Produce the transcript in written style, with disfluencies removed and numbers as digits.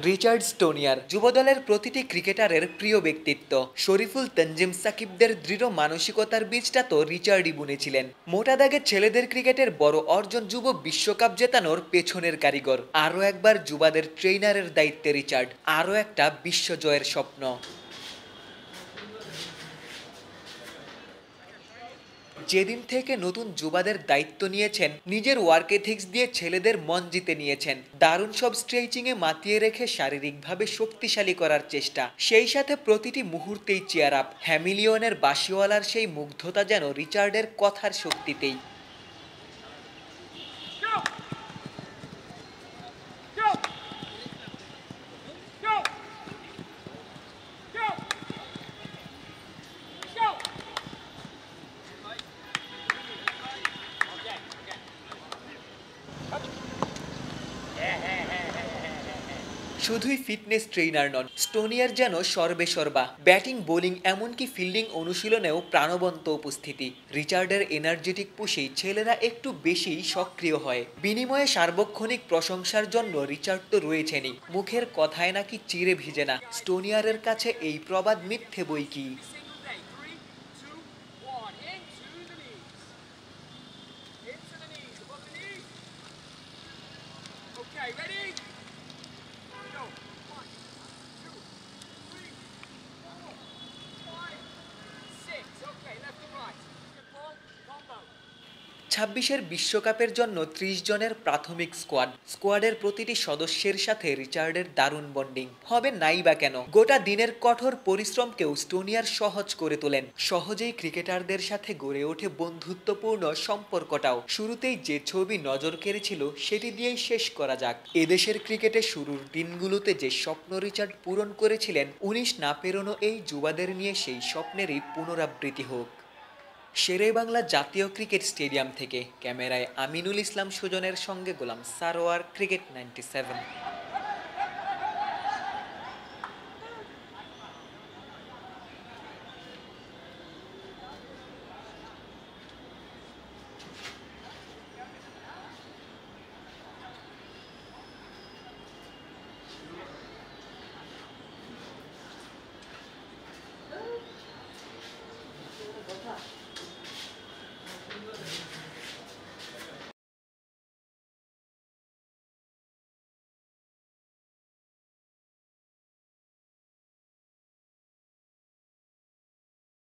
Richard স্টোনিয়ার যুবদলের প্রতিটি ক্রিকেটারের প্রিয় ব্যক্তিত্ব। শরীফুল, তানজিম সাকিবদের দৃঢ় মানসিকতার বীজটা তো রিচার্ডই বুনেছিলেন। মোটা দাগের ছেলেদের ক্রিকেটের বড় অর্জন যুব বিশ্বকাপ জেতানোর পেছনের কারিগর। আরও একবার যুবাদের ট্রেইনারের দায়িত্বে রিচার্ড, আরও একটা বিশ্বজয়ের স্বপ্ন। যেদিন থেকে নতুন যুবাদের দায়িত্ব নিয়েছেন, নিজের ওয়ার্ক এথিক্স দিয়ে ছেলেদের মন জিতে নিয়েছেন। দারুণ সব স্ট্রেচিংয়ে মাতিয়ে রেখে শারীরিকভাবে শক্তিশালী করার চেষ্টা, সেই সাথে প্রতিটি মুহূর্তেই চেয়ার আপ। হ্যামিলিয়নের বাঁশিওয়ালার সেই মুগ্ধতা যেন রিচার্ডের কথার শক্তিতেই। শুধুই ফিটনেস ট্রেইনার নন, স্টোনিয়ার যেন সর্বে সর্বা। ব্যাটিং, বোলিং, এমনকি ফিল্ডিং অনুশীলনেও প্রাণবন্ত উপস্থিতি। রিচার্ডের এনার্জেটিক পুশেই ছেলেরা একটু বেশি সক্রিয় হয়। বিনিময়ে সার্বক্ষণিক প্রশংসার জন্য রিচার্ড তো রয়েছেনই, মুখের কথায় নাকি চিরে ভিজে না। স্টোনিয়ারের কাছে এই প্রবাদ মিথ্যে বই কি। Ready? 26-এর বিশ্বকাপের জন্য 30 জনের প্রাথমিক স্কোয়াডের প্রতিটি সদস্যের সাথে রিচার্ডের দারুণ বন্ডিং হবে নাই বা কেন। গোটা দিনের কঠোর পরিশ্রমকেও স্টোনিয়ার সহজ করে তোলেন। সহজেই ক্রিকেটারদের সাথে গড়ে ওঠে বন্ধুত্বপূর্ণ সম্পর্কটাও। শুরুতেই যে ছবি নজর কেড়েছিল সেটি দিয়েই শেষ করা যাক। এদেশের ক্রিকেটে শুরুর দিনগুলোতে যে স্বপ্ন রিচার্ড পূরণ করেছিলেন, 19 না পেরোনো এই যুবাদের নিয়ে সেই স্বপ্নেরই পুনরাবৃত্তি হোক। শেরেবাংলা জাতীয় ক্রিকেট স্টেডিয়াম থেকে ক্যামেরায় আমিনুল ইসলাম সুজনের সঙ্গে গোলাম সারোয়ার, ক্রিকেট 97।